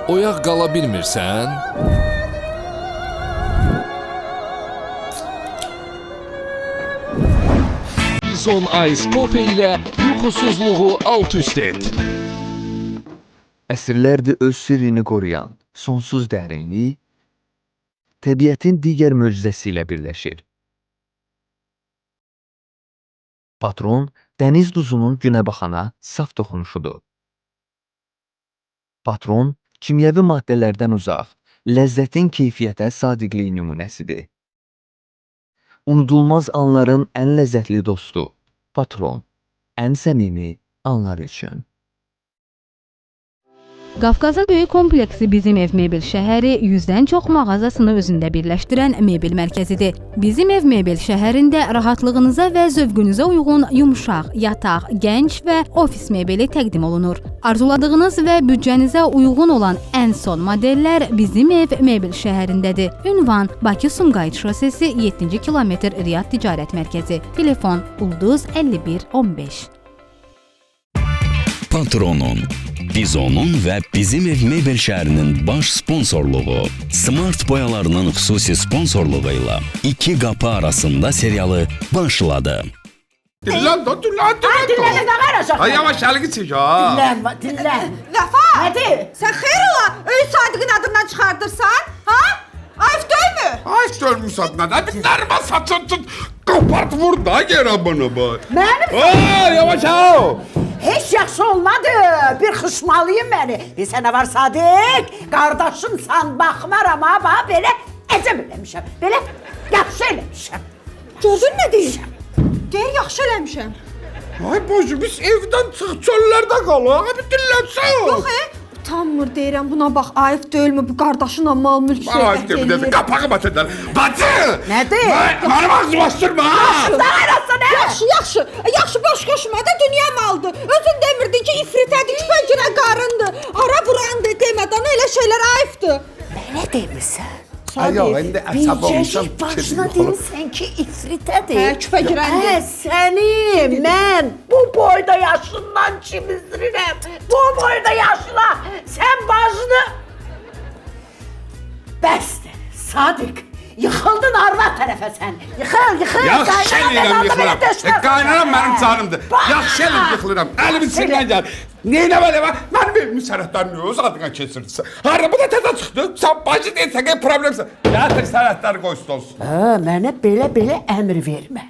oyaq qala bilmirsən? Bizon Ice Coffee ilə yuxusuzluğu alt-üst et. Əsrlərdir öz sirrini qoruyan sonsuz dərinlik, təbiətin digər möcüzəsi ilə birləşir. Patron, dəniz duzunun günə baxana saf toxunuşudur. Patron, kimyəvi maddələrdən uzaq, ləzzətin keyfiyyətə sadiqliyi nümunəsidir. Unudulmaz anların ən ləzzətli dostu, Patron, ən səmimi anlar üçün. Qafqazın böyük kompleksi Bizim Ev Mebel şəhəri 100-dən çox mağazasını özündə birləşdirən mebel mərkəzidir. Bizim Ev Mebel şəhərində rahatlığınıza və zövqünüzə uyğun yumşaq, yataq, gənc və ofis mebeli təqdim olunur. Arzuladığınız və büdcənizə uyğun olan ən son modellər Bizim Ev Mebel şəhərindədir. Ünvan Bakı-Sumqayıt şosesi 7-ci kilometr Riyad Ticarət Mərkəzi. Telefon Ulduz 51 15. Patronun, Bizonun və Bizim Ev Mebel şəhərinin baş sponsorluğu, Smart boyalarının xüsusi sponsorluğu ilə İki qapı arasında serialı başladı. Dinlən də, dinlən. Dinlən, nə qaracaq? Ay, yavaş əlini çək, ha. Dinlən. Vəfa! Nədir? Sən xeyr ola, Öyüd Sadiqin adından çıxardırsan, ha? Ayıb döymü? Ay, görmüsən nə? Dinlərmə saçın tut. Qapart vur da yerə bana bax. Mənim? Ay, yavaş ha. Heç yaxşı olmadı. Bir xışmalıyım məni. Bir sənə var Sadiq. Qardaşımsan, baxmaram ha, bax belə əcəb eləmişəm. Belə yaxşı eləmişəm. Gördün nə deyir? Deyir, yaxşı eləmişəm. Ay, bozu, biz evdən çıx, çöllərdə qalaq. Bir dinlənsən. Yox, utanmır deyirəm, buna bax, ayıb deyilmi bu qardaşınla mal mülk söhbət eləyir. Qapağı batırlar. Bacı! Nədir? Mənim ağzımı açdırma. Şurada qarasın, Yaxşı, boş qoşma da dünya maldır. Özün demirdin ki, ifritədir, küpəgirə qarındır, ara burandır demədən elə şeylər ayıbdır. Mənə demirsən? Ay, yox, indi əsəb olmuşam. Bircəcik başına demirsən ki, ifritədir. Hə, küpə girəndir. Səni mən bu boyda yaşından çimizdirirəm. Bu boyda yaşla sən başını... Bəsdir, Sadiq. Yıxıldın arvad tərəfə sən. Yıxıl. Yaxşı eləyirəm, yıxılıram. Qaynaram mənim canımdır. Yaxşı eləyirəm, yıxılıram. Əlimin içindən gəl. Neynə belə var? Mənim evimin sənətlərini öz adına keçirirsən. Harada bu da təzə çıxdı. Sən bacı deyilsən ki, problemsən. Gətir sənətləri qoysun olsun. Mənə belə əmr vermə.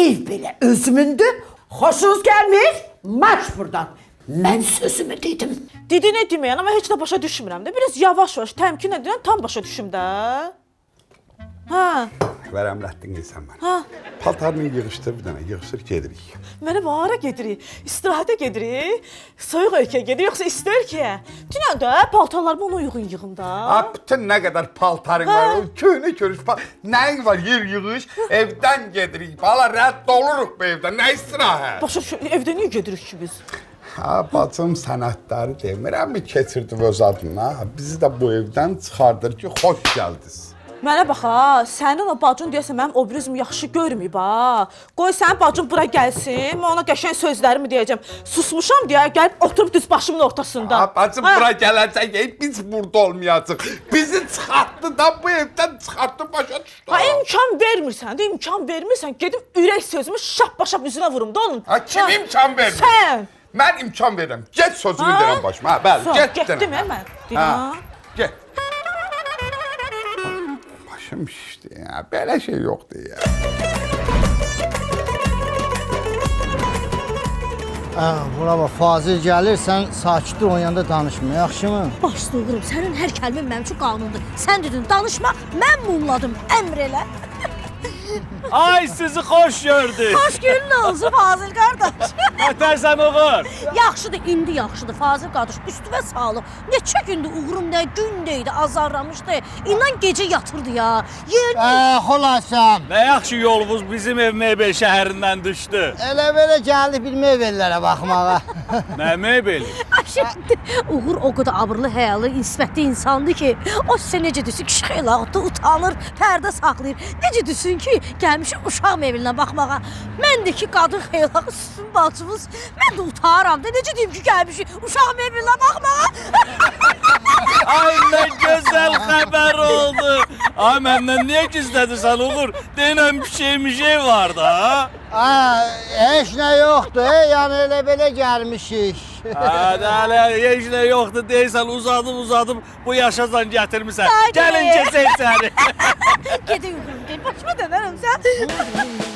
Ev belə özümündür. Xoşunuz gəlmir? Marş buradan. Mən sözümü dedim. Dediyini deməyən, amma heç də başa düşmürəm də. Biraz yavaş-yavaş, təmkin edirəm, tam başa düşüm də. Hə. Ver əmrətdin sən mənə. Hə. Paltarını yığışdır bir dənə, yığışdır gedirik. Mənə hara gedirik? İstirahətə gedirik? Soyuq ölkəyə gedirik, yoxsa isti ölkəyə? Dünən də paltarlarımı ona uyğun yığım da. Bütün nə qədər paltarın var, köhnə görüş, nəyin var, yer yığış, evdən gedirik. Bala, rədd oluruq bu evdən, nə istirahət? Başa şu evdə niyə gedirik ki biz? Ha, bacım sənətləri demirəm mi keçirdi öz adına? Bizi də bu evdən çıxardır ki, xoş gəldiniz. Mənə bax ha, sənin o bacın deyəsən mənim obrazımı yaxşı görməyib ha. Qoy sənin bacın bura gəlsin, mən ona qəşəng sözlərimi deyəcəm. Susmuşam deyə gəlib oturub düz başımın ortasında. Ha, bacım bura gələcək, biz burada olmayacaq. Bizi çıxartdı da bu evdən çıxartdı, başa düşdü. Ha, imkan vermirsən, gedim ürək sözümü şap-başap üzünə vurum da onun. Ha, kim imkan vermir? Sən. Mən imkan verirəm. Get sözümü deyirəm başıma. Ha, bəli, get deyirəm. Getdim mən. Ha, get. Başım şişdi ya, belə şey yoxdur ya. Buna bax, Fazil gəlir, sən sakitdir onun yanında danışma, yaxşımı? Başda olurum, sənin hər kəlmin mənim üçün qanundur. Sən dedin danışma, mən mumladım, əmr elə. Ay, sizi xoş gördük. Xoş günün olsun Fazil qardaş. Nətərsən uğur? Yaxşıdır, indi yaxşıdır Fazil qardaş, üstüvə sağlıq. Neçə gündür uğurum nə gündəydi, azarlamışdı. İnan gecə yatırdı ya. Xolasam. Nə yaxşı yolunuz Bizim Ev Mebel şəhərindən düşdü. Elə belə gəldik bir meyvələrə baxmağa. Nə mebeli? Şimdi Uğur o qədər abırlı, həyalı, insibətli insandır ki, o sizə necə desin ki, xeylaqda utanır, pərdə saxlayır. Necə desin ki, gəlmişik uşaq mebelinə baxmağa. Mən də ki, qadın xeylağı sizin bacımız, mən də utaram da. Necə deyim ki, gəlmişik uşaq mebelinə baxmağa. Ay nə gözəl xəbər oldu. Ay məndən niyə gizlədirsən Uğur? Denən bir şey var da. Heç nə yoxdur, yəni elə belə gəlmişik. Hələ heç nə yoxdur deyirsən, uzadım bu yaşasan gətirmisən. Gəlin keçək səni. Gedin Uğur, deyil, başıma dönərəm sən.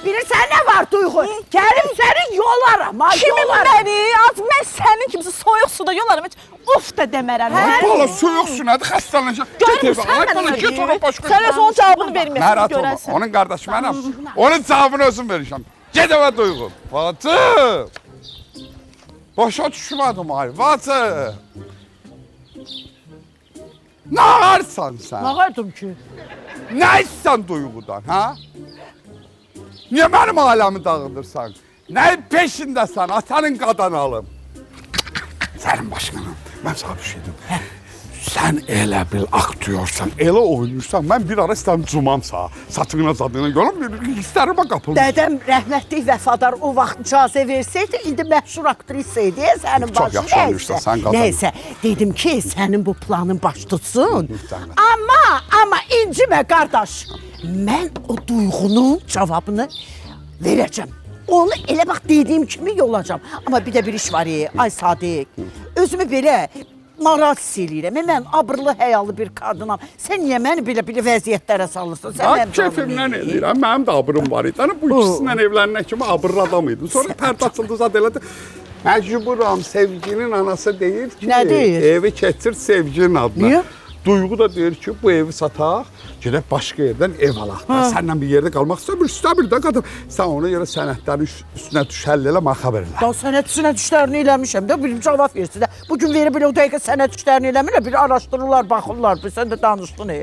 Bilirsən nə var Duyğu? Gəlib səni yolaram, ha, Kimi yolaram. məni? Az mən sənin kimisi soyuq suda yolarım. Heç of da demərəm. Ay bala soyuq su nədir? Xəstələnəcək. Get evə. Ay bala get ora başqa. Sən öz onun cavabını vermiyorsun, Narahat olma. görərsən. Onun qardaşı mənəm. Onun cavabını özüm verəcəm. Get evə Duyğu. Bacım. Başa düşmədim ay. Bacım. Nə arsan sən? Ağardım ki. Nə istsən Duyğudan, ha? Niyə mənim aləmi dağıdırsan? Nəyin peşindəsən, atanın qadan alım? Sənin başqanım, mən sana bir şey deyim. Sən elə bil aktyorsan, elə oynayırsan, mən bir ara istəyəm cumamsa, satığına zadığına görüm, hisslərimə qapılmış. Dədəm rəhmətlik vəfadar o vaxt icazə versəydi, indi məşhur aktrisaydı, sənin Çox başın yaxşı oynayırsan, sən qazan. Nəysə, dedim ki, sənin bu planın baş tutsun. Amma incimə qardaş. Mən o duyğunun cavabını verəcəm. Onu elə bax dediyim kimi yolacam. Amma bir də bir iş var, ay Sadiq. Özümü belə narazı eləyirəm. Mən abırlı, həyalı bir qadınam. Sən niyə məni belə vəziyyətlərə salırsan? Mən keyfimdən eləyirəm, mənim də abırım var idi. Bu ikisindən evlənənə kimi abırlı adam idim. Sonra pərdə açıldı, zad elədi. Məcburam, sevginin anası deyir ki, Nə deyir? evi keçir sevginin adına. Niyə? Duyğu da deyir ki, bu evi sataq, gedək başqa yerdən ev alaq. Səndən bir yerdə qalmaq istəmir də qadın. Sən ona görə sənətlərin üstünə düşəl elə, mənə xəbər elə. Da sənət üstünə düşlərini eləmişəm də, bir cavab versin də. Bugün verib elə o dəqiqə sənət düşlərini eləmirlər, bir araşdırırlar, baxırlar, sən də danışdın.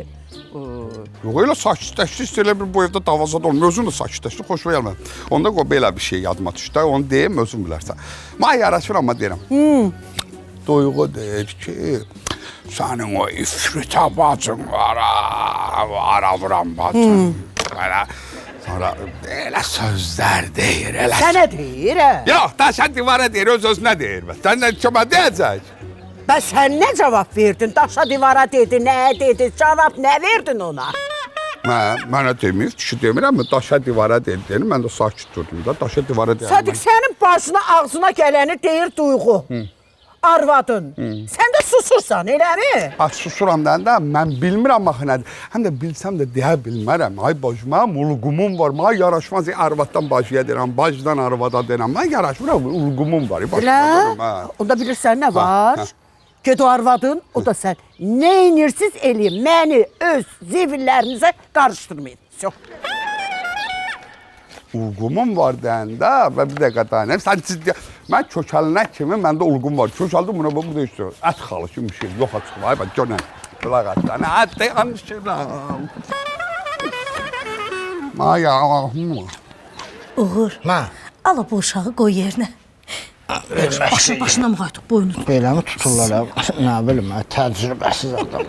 Yox, elə sakitləşdi, istəyirlər bir bu evdə davazad olmuyor. Özün də sakitləşdi, xoşuma gəlmədi. Onda belə bir şey yadıma düşdü, onu deyim, özün bilərsən. Mən yaraşır, amma deyirəm. Duyğu deyir ki, sənin o ifritə bacın var, vuram bacın. Belə, sonra elə sözlər deyir, elə. Sənə deyir, hə? Yox, daşa divara deyir, öz-özünə deyir. Səndən kimə deyəcək? Bəs sən nə cavab verdin? Daşa divara dedi, nə dedi? Cavab nə verdin ona? Mənə demir, kişi demirəm mi? Daşa divara dedi, mən də sakit durdum da, daşa divara deyirəm. Sadiq, sənin başına, ağzına gələni deyir Duyğu. Arvadın. Sən də susursan, eləmi? Susuram da, mən bilmirəm axı nədir. Həm də bilsəm də deyə bilmərəm. Ay bacı, mənim ulğumum var, mənə yaraşmaz. Arvaddan bacıya deyirəm, bacıdan arvada deyirəm. Mən yaraşmıram, ulğumum var. Elə, onda bilirsən nə var? Ged o arvadın, o da sən. Nə inirsiz eləyin, məni öz zibillərinizə qarışdırmayın. Yox. Ulğumum var deyəndə və bir dəqiqə dayanayım. Sən ciddi... Mən kökəlinə kimi məndə ulğum var. Kökəldim buna, bu da işte ət xalı kimi bir şey. Yox açıq, ay bak gönən. Qulaq atdan, hadi yanışıram. Ay Allahım. Uğur, Hə. al bu uşağı qoy yerinə. Başına müğayət boynu tut. Beləmi tuturlar? Nə bilim, təcrübəsiz adam.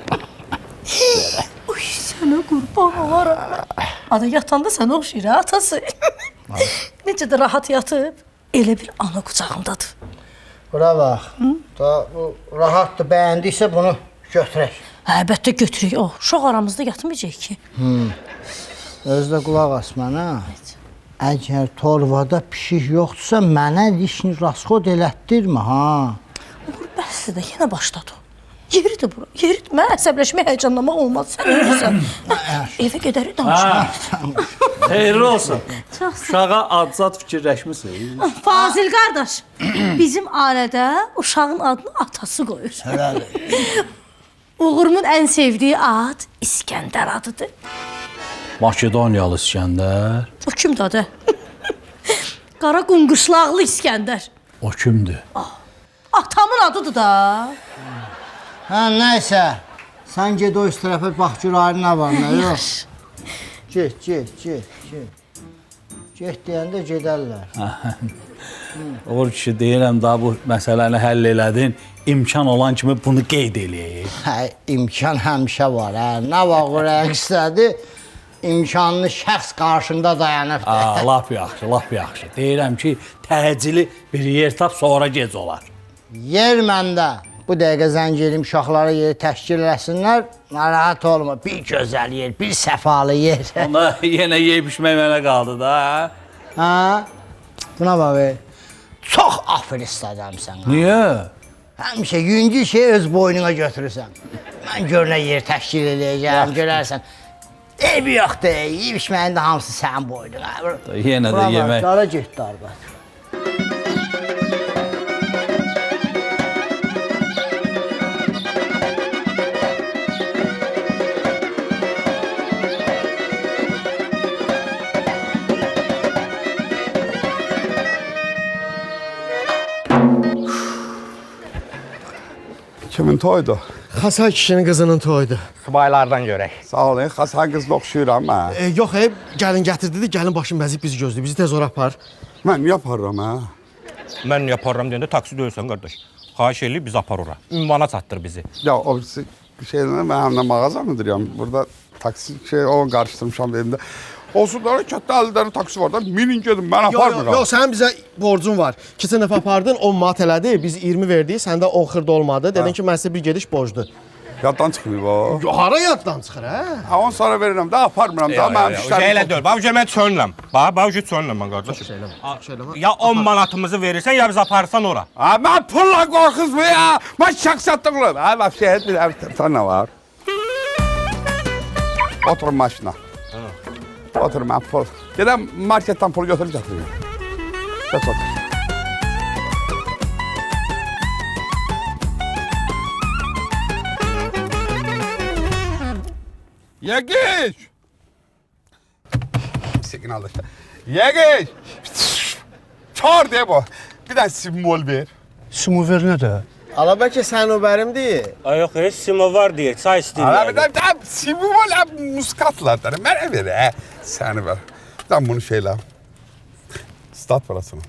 Uy, sənə qurban olaram. Ada yatanda sənə oxşayır, atası. Necə də rahat yatıb, elə bir ana qucağındadır. Bura bax, da bu rahatdır, bəyəndiysə bunu götürək. Əlbəttə götürək, o, uşaq aramızda yatmayacaq ki. Özdə qulaq as mənə. Əgər torvada pişik yoxdursa, mənə dişini rasxod elətdirmə, ha. Uğur, bəsdir də, yenə başladı. Yeridir bura, yeridir. Mən əsəbləşmək, həyəcanlamaq olmaz. Sən ölürsən. Evə gedərik danışmaq. Xeyirli olsun. Uşağa adsat fikirləşmişsiniz. Fazil qardaş, bizim ailədə uşağın adını atası qoyur. Uğurumun ən sevdiyi ad İskəndər adıdır. Makedoniyalı İskəndər. O kimdir adı? Qara qunquşlaqlı İskəndər. O kimdir? Atamın adıdır da. Hə, nəysə. Sən ged o üst tərəfə bax gör ayrı nə var, nə yox. Get. Get deyəndə gedərlər. Uğur kişi deyirəm daha bu məsələni həll elədin. İmkan olan kimi bunu qeyd eləyək. Hə, imkan həmişə var. Hə, nə var rəqsədir? İmkanlı şəxs qarşında dayanıb. Lap yaxşı. Deyirəm ki, təcili bir yer tap, sonra gec olar. Yer məndə. Bu dəqiqə zəng edib uşaqlara yeri təşkil eləsinlər. Narahat olma. Bir gözəl yer, bir səfalı yer. Onda yenə yeyib içmək mənə qaldı da. Hə? Buna bax. Çox aferist adamsan. Niyə? Həmişə yüngül şey öz boynuna götürürsən. Mən görünə yer təşkil eləyəcəm, görərsən. Evi yoxdur, yeyib içməyin də hamısı sənin boynuna. Yenə də yemək. Qara getdi arvad. Kimin toydu? Xasan kişinin qızının toyudur. Subaylardan görək. Sağ olun, Xasan qızla oxşuyuram mən. Yox, gəlin gətirdi, gəlin başın bəzib bizi gözləyir. Bizi tez ora apar. Mən yaparım, hə? Mən yaparım deyəndə taksi döyürsən, qardaş. Xahiş eləyib bizi apar ora. Ünvana çatdır bizi. Ya o şeydən mən həmlə mağaza mıdırıyam? Burada taksi o qarışdırmışam evimdə. Olsunlara kətdə 50 dənə taksi var da, minin gedin, mən aparmıram. Yox, sənin bizə borcun var. Keçən dəfə apardın, 10 manat elədi, biz 20 verdik, səndə 10 xırda olmadı. Dedin ki, mən sizə bir gediş borcdur. Yaddan çıxmıyor o. Hara yaddan çıxır, hə? Ha, 10 sonra verirəm, də aparmıram da, mənim işlərim. Elə deyil, bax, mən çönləm. Bax, çönləm mən, qardaş. Ya 10 manatımızı verirsən, ya biz aparsan ora. Ha, mən pulla qorxuzmu ya? Mən şəxsiyyətdə qulum. Ha, bax, şəhət bir, sən nə var? Oturun maşına. Otur, mən pul. Gedəm marketdən pul götürüb gətirim. Gəç otur. Yegiş! Signal işte. Yegiş! Çağır diye bu. Bir tane simvol ver. Simvol ver nə də? Ala bəlkə sənin o bərimdir. Yox, simo var deyə, çay istəyir. Ala bir tane simvol muskatlardan. Mənə ver, hə? Səni ver. Ben bunu şeyle. Stat parasını.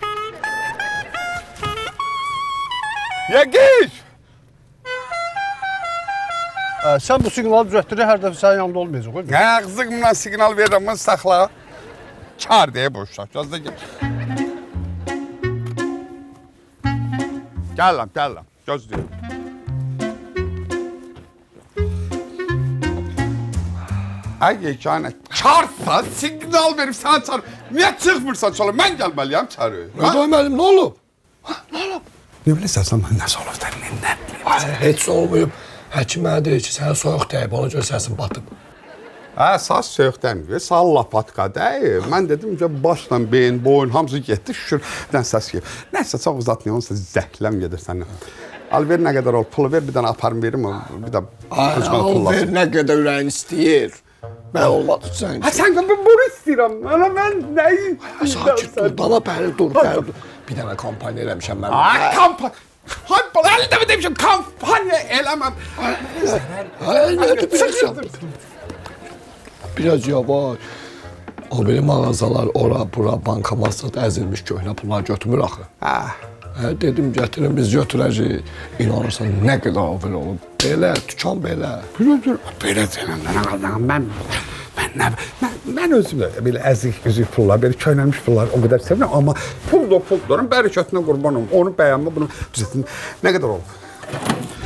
Yegiş! Sən bu siqnalı düzəltdirir, hər dəfə sənin yanında olmayacaq. Hə, qızımla siqnal verirəm, bunu saxla. Çağır deyə bu uşaq. Gözlə gel. Gələm. Gözləyim. Ay yeganə, çarsa siqnal verib sənə çağır. Niyə çıxmırsan çala? Mən gəlməliyəm çağırır. Rədoy müəllim, nə olub? Ne bilirsən sən mən nəsə olub da, nə bilirsən? Heç olmayıb. Həkim mənə deyir ki, sənə soyuq dəyib, ona görə səsin batıb. Hə, saç soyuq dəymir, sağ lapatka dəyib. Mən dedim ki, başla beyin, boyun hamısı getdi, şükür. Bir dənə səs gəlib. Nəsə çox uzatmayın, onsa zəhləm gedir səndən. Al ver nə qədər ol, pulu ver, bir dənə aparım verim, bir də al ver nə qədər ürəyin istəyir. Mən olmadı sən. Ha, sən bunu istəyirəm. Mən nəyi? Sakit dur, dana bəri dur. Bir dənə kampaniya eləmişəm mən. Ay, kampaniya. Hay, əldə mi demişim, kampaniya eləməm. Nədir bilirsən? Biraz yavaş. O belə mağazalar ora, bura, bankomatsat əzilmiş köhnə pullar götürmür axı. Dedim gətirin, biz götürəcəyik. İnanırsan, nə qədər avil olub. Belə, dükan belə. Belə deyiləm, mən özüm də belə əzik pullar, belə köynəlmiş pullar o qədər sevirəm. Amma pul da pullarım, bərəkətinə qurbanım. Onu bəyənmə, bunu düzətin. Nə qədər olub?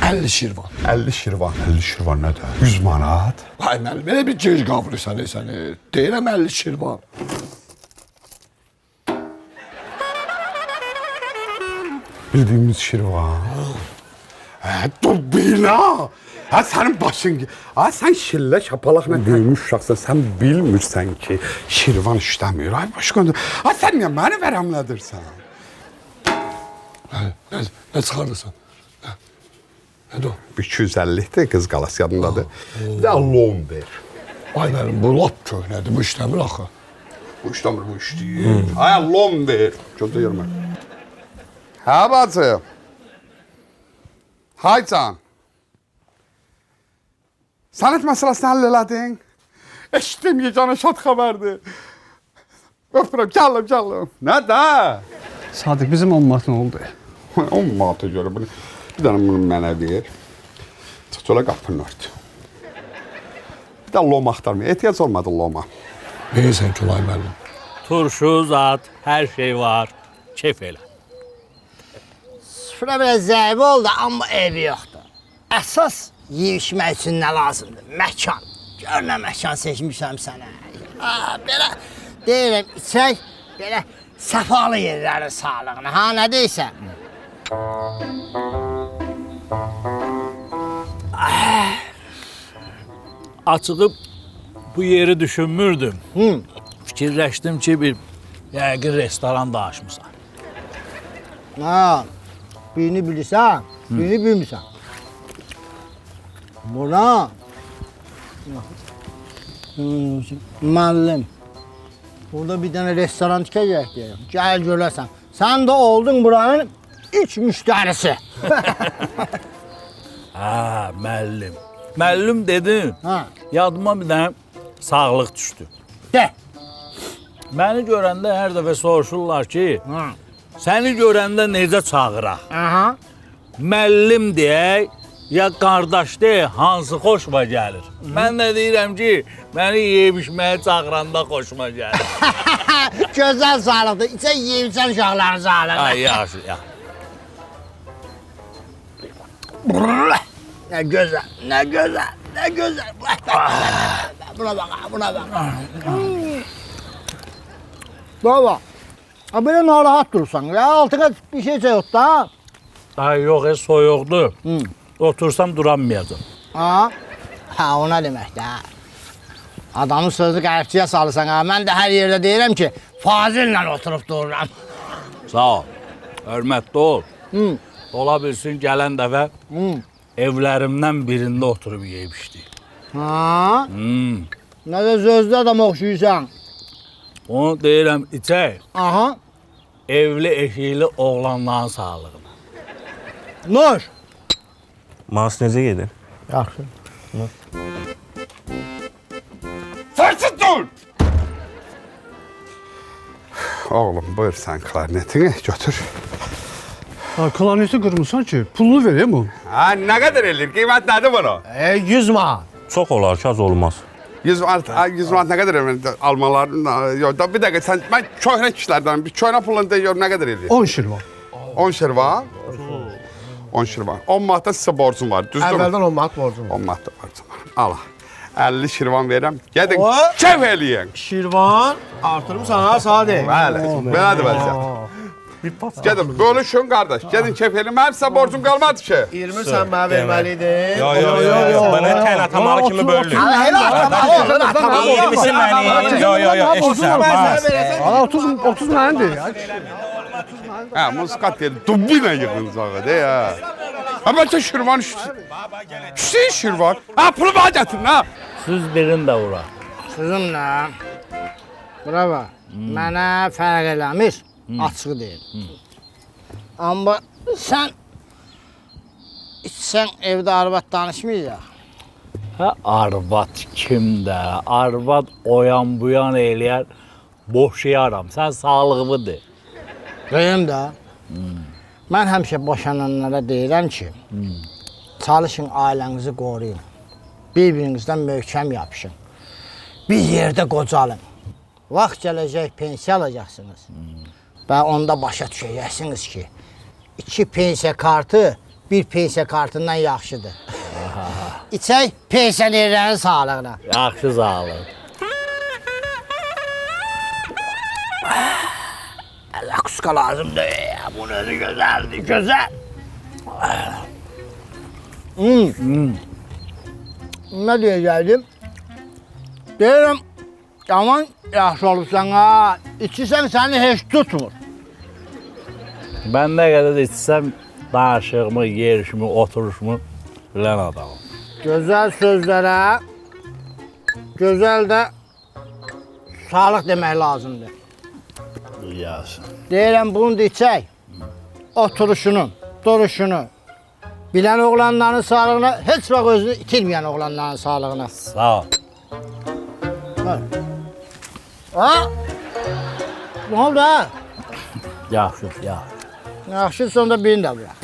50 şirvan. 50 şirvan. 50 şirvan nədir? 100 manat. Ay mənim, belə bir gec qavrırsan səni. Deyirəm 50 şirvan. Bildiyimiz şirvan. Dur bina. Ha, sənin başın... Ha, sən şillə şapalaqla böyümüş uşaqsan, sən bilmirsən ki, şirvan işləmir. Ay, başqa... Ha, sən niyə məni vərəmlədirsən? Nə çıxardırsan? Nədir o? 250-dir qız qalası yadındadır. Bir də lomber. Ay mənim bu lap köhnədir, bu işləmir axı. Bu işləmir, bu işləyir. Ay lomber. Gözə görmə. Hə bacı. Hay can. Sənət məsələsini həll elədin? Eşitdim yeganə şad xəbərdir. Öpürəm, gəldim. Nə də? Sadiq, bizim 10 manat nə oldu? 10 manata görə bunu. Bir dənə bunu mənə ver. Çola qapını ört. Bir də loma axtarmaya. Ehtiyac olmadı loma. Neysən Külay müəllim? Turşu, zat, hər şey var. Keyf elə. Süfrə biraz zəif oldu, amma evi yoxdur. Əsas yeyişmək üçün nə lazımdır? Məkan. Gör nə məkan seçmişəm sənə. Belə deyirəm, içək, belə səfalı yerlərin sağlığına. Ha, nə deyirsən? Açığı bu yeri düşünmürdüm. Fikirləşdim ki, bir yəqin restoran da açmısan. Ha, birini bilirsən, birini bilmirsən. Buna müəllim, burada bir dənə restoran tikəcək deyirəm. Gəl görəsən. Sən də oldun buranın ilk müştərisi. Hə, müəllim. Müəllim dedin, yadıma bir dənə sağlıq düşdü. De. Məni görəndə hər dəfə soruşurlar ki, səni görəndə necə çağıraq? Müəllim deyək, ya qardaş deyək, hansı xoşuma gəlir? Mən də deyirəm ki, məni yeyib-içməyə çağıranda xoşuma gəlir. Gözəl sağlıqdır, içə yeyib-içən uşaqların sağlığı. Ay, yaxşı, yaxşı. Nə gözəl, nə gözəl, nə gözəl. Buna bax, buna bax. Baba, belə narahat durursan ya, altına bir şey yox da. Ay, yox, soyuqdur. Otursam duranmayacam. Ha, o nə deməkdir? Adamın sözü qəribçiyə salırsan ha. Mən də hər yerdə deyirəm ki, Fazillə oturub dururam. Sağ ol, hörmətli ol. Ola bilsin gələn dəfə evlərimdən birində oturub yeyib-içdik. Ha? Nə də sözlü adam oxşuyursan. Onu deyirəm, içək. Aha. Evli, eşikli oğlanların sağlığına. Nur. Mas necə gedir? Yaxşı. Fırsız dur! Oğlum, buyur sən klarnetini götür. Klarneti qırmısan ki, pulunu vereyim o. Ha, nə qədər eləyir? Qiymət nədir bunu? 100 manat. Çox olar ki, az olmaz. 100 manat nə qədər eləyir? Almaların, bir dəqiqə, sən, mən köhnə kişilərdən, bir köhnə pulunu deyir, nə qədər eləyir? 10 şirvan. 10 şirvan? 10 şirvan. 10 manatda sizə borcum var, düzdür mü? Əvvəldən 10 manat borcum var. 10 manatda borcum var. Ala. 50 şirvan verirəm. Gedin, kef eləyin. Şirvan artırım sana Sadiq. Bəli, belədir vəziyyət. Gedin, bölüşün qardaş. Gedin kef eləyin. Mənim sizə borcum qalmadı ki. 20 sən mənə verməliydin. Yo. Mənə tən atamalı kimi bölünür. 20'si mənim. Yo, eşitsən. 30 mənimdir. Hə, muskat deyil, dubina yığıncağı de ya. Ha, bəlkə şirvan üstü şirvan. Ha, pulu bana gətirin ha. Siz birin də ura. Sözüm nə? Bravo. Mənə fərq eləmir. Açığı deyil. Amma sən içsən evdə arvad danışmayacaq. Hə, arvad kimdə? Arvad oyan buyan eləyər, boşayaram. Sən sağlığımı de. Deyim də. Mən həmişə boşananlara deyirəm ki, çalışın ailənizi qoruyun. Bir-birinizdən möhkəm yapışın. Bir yerdə qocalın. Vaxt gələcək pensiya alacaqsınız. Və onda başa düşəcəksiniz ki, 2 pensiya kartı bir pensiya kartından yaxşıdır. İçək pensionerlərin sağlığına. Yaxşı sağlıq. Lakuska lazımdır ya, bu nədir gözəldir, gözəl. Nə deyəcəkdim? Deyirəm, yaman yaxşı olursan ha, içirsən səni heç tutmur. Mən nə qədər içsəm, danışığımı, yerişimi, oturuşumu bilən adamım. Gözəl sözlərə gözəl də sağlıq demək lazımdır. Yaxşı. Deyirəm bunu deyəcək, oturuşunu, duruşunu, bilən oğlanların sağlığına, heç vaxt özünü itirməyən oğlanların sağlığına. Sağ ol. Ha? Ne oldu ha? Yaxşı, yaxşı. Yaxşı, sonunda birini də bırak.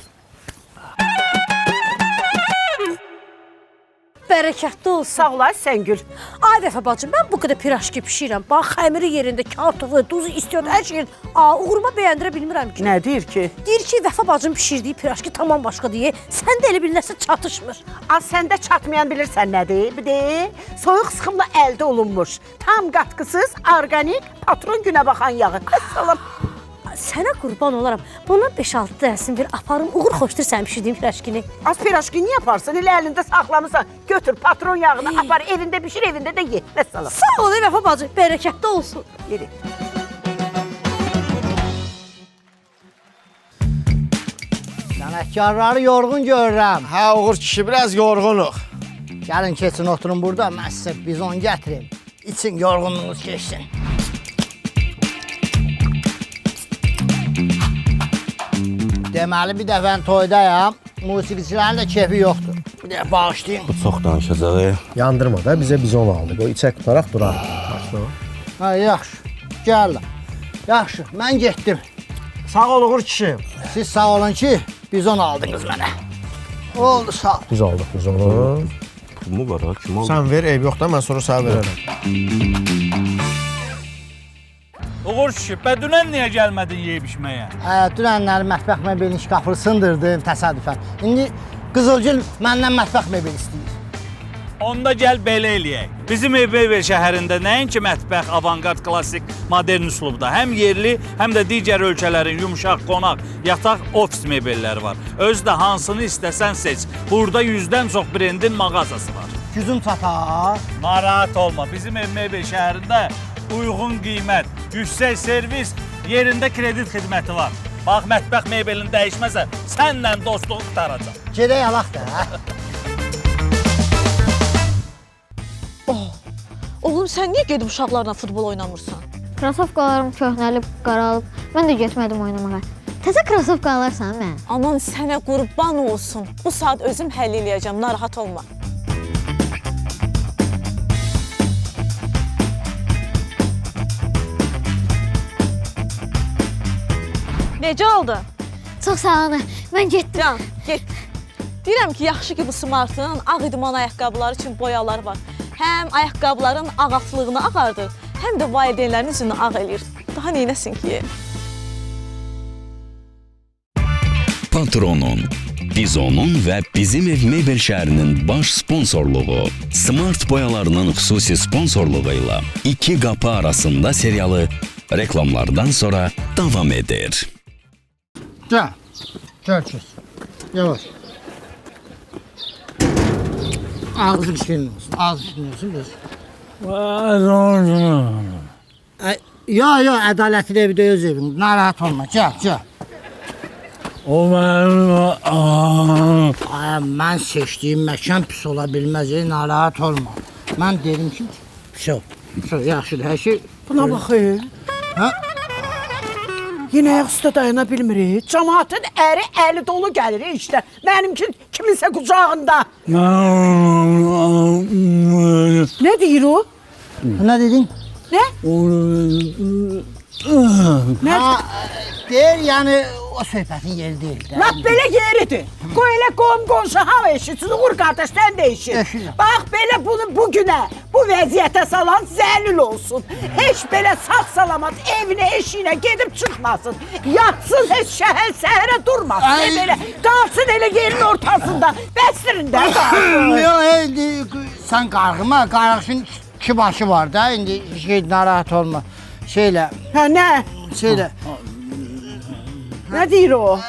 Bərəkətli olsun. Sağ olasın Səngül. Ay Vəfa bacım, mən bu qədər piraşki bişirəm. Bax, xəmiri yerində, kartofu, duzu istiyor, hər şeyin. Uğuruma bəyəndirə bilmirəm ki. Nə deyir ki? Deyir ki, Vəfa bacım pişirdiyi piraşki tamam başqa deyə. Sən də elə bilirsə çatışmır. Az səndə çatmayan bilirsən nədir? Bir də soyuq sıxımla əldə olunmuş, tam qatqısız, orqanik, patron günə baxan yağı. Əssalam. Sənə qurban olaram. Bundan 5-6 dərsin bir aparım. Uğur xoşdur sən pişirdiyin piraşkini. Az piraşkini yaparsan, elə əlində saxlamısan. Götür patron yağını, apar evində bişir, evində də ye. Əssalam. Sağ ol Vəfa bacı, bərəkətli olsun. Yeri. Sənətkarları yorğun görürəm. Hə, Uğur kişi, biraz yorğunuq. Gəlin keçin, oturun burada, mən sizə bizon gətirim. İçin, yorğunluğunuz keçsin. Deməli, bir dəfə toydayam, musiqiçilərin də kefi yoxdur. Bir də bağışlayın. Bu çox danışacaq. Yandırma da, bizə bizon aldı. O içək tutaraq durar. Ha, yaxşı, gəl. Yaxşı, mən getdim. Sağ ol Uğur kişi. Siz sağ olun ki, bizon aldınız mənə. Oldu, sağ ol. Biz aldıq bizonu. Pulumu var ha, kim aldı? Sən ver, ev yoxda, mən sonra sənə verərəm. Uğur kişi, bədünən niyə gəlmədin yeyib içməyə? Dünənləri mətbəx mebelin şkafını sındırdım təsadüfən. İndi Qızılgül məndən mətbəx mebel istəyir. Onda gəl belə eləyək. Bizim Ev-Mebel şəhərində nəinki mətbəx, avangard, klassik, modern üslubda, həm yerli, həm də digər ölkələrin yumşaq, qonaq, yataq, ofis mebelləri var. Özü də hansını istəsən seç. Burada 100-dən çox brendin mağazası var. Güzüm çatar. Narahat olma. Bizim Ev-Mebel şəhərində uyğun qiymət, yüksək servis, yerində kredit xidməti var. Bax, mətbəx mebelini dəyişməsə, sənlə dostluğu qutaracaq. Gedək alaq da. Oğlum, sən niyə gedib uşaqlarla futbol oynamırsan? Krasovkalarım köhnəlib, qaralıb. Mən də getmədim oynamağa. Təzə krasovka alarsan mən? Aman sənə qurban olsun. Bu saat özüm həll eləyəcəm, narahat olma. Necə oldu? Çox sağ olun. Mən getdim. Can, get. Deyirəm ki, yaxşı ki bu Smart'ın ağ idman ayaqqabıları üçün boyalar var. Həm ayaqqabıların ağatlığını ağardır, həm də valideynlərin üzünü ağ eləyir. Daha neynəsin ki? Patronun, Bizonun və Bizim Ev-Mebel şəhərinin baş sponsorluğu, Smart boyalarının xüsusi sponsorluğu ilə iki qapı arasında serialı reklamlardan sonra davam edir. Gəl, gəl kes. Yavaş. Ağzın şirin olsun, ağzın şirin olsun. Yo, ədalətli evdə öz evin. Narahat olma, gəl. O mənim... Mən seçdiyim məkan pis ola bilməz, narahat olma. Mən dedim ki, yaxşıdır, hər şey... Buna baxın. Hə? Yenə ayaq üstə dayana bilmirik. Cəmaatın əli dolu gəlir işte. Mənimki kiminsə qucağında. Nə deyir o? Nə dedin? Nə? Nə? Deyir, yəni o söhbətin yeri deyil. Lap belə yeridir. Qoy elə qonşu hava eşitsin, Uğur qardaşdan da eşit. Bax belə bunu bugünə, bu vəziyyətə salan zəlil olsun. Heç belə sağ-salamat evinə, eşiyinə gedib çıxmasın. Yatsın, heç şəhər səhərə durmasın. Belə qalsın elə yerin ortasında. Bəstirin də qalsın. Yox, sən qarğıma, qarğışın iki başı var da, indi narahat olma. Şeylə. Hə, nə? Şeylə. Nə deyir o?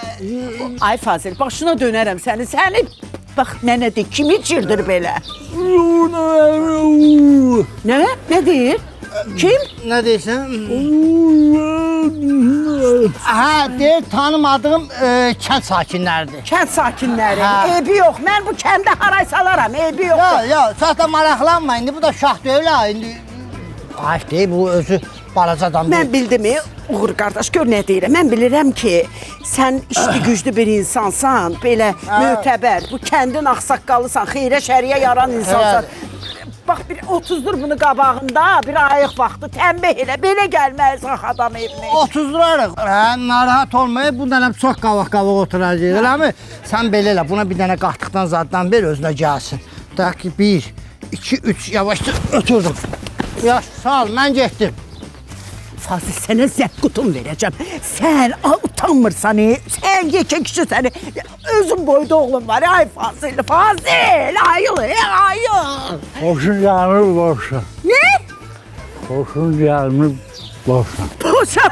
Ay Fazil, başına dönərəm səni. Səni, bax, mənə de, kimi içirdir belə? Nə? Nə deyir? Kim? Nə deyirsən? deyir tanımadığım kənd sakinləridir. Kənd sakinləri. Hə. Eybi yox. Mən bu kəndə haray salaram. Eybi yox. Yox, çox da maraqlanma. İndi bu da şah deyil ha. İndi Ayş deyir, bu özü balaca adam deyil. Mən bildimi, Uğur qardaş, gör nə deyirəm. Mən bilirəm ki, sən işli güclü bir insansan, belə mötəbər, bu kəndin ağsaqqalısan, xeyrə şəriyə yaran insansan. Bax, bir 30-dur bunu qabağında, bir ayıq vaxtı tənbih elə, belə gəlməlisən adam evinə. 30 lirarıq. Narahat olmayıb, bu dənə çox qavaq-qavaq oturacaq, eləmi? Sən belə elə, buna bir dənə qaxtıqdan zaddan ver, özünə gəlsin. Deyək ki, 1, 2, 3, yavaşca ötürdüm. Yaş, sağ ol, mən getdim. Fazil, sənə zəq qutum verəcəm. Sən utanmırsan, sən yekə kişi səni. Özün boyda oğlum var, ay Fazil, Fazil, ayıl, ayıl. Boşun gəlmir boşa. Ne? Boşun gəlmir boşa. Boşa,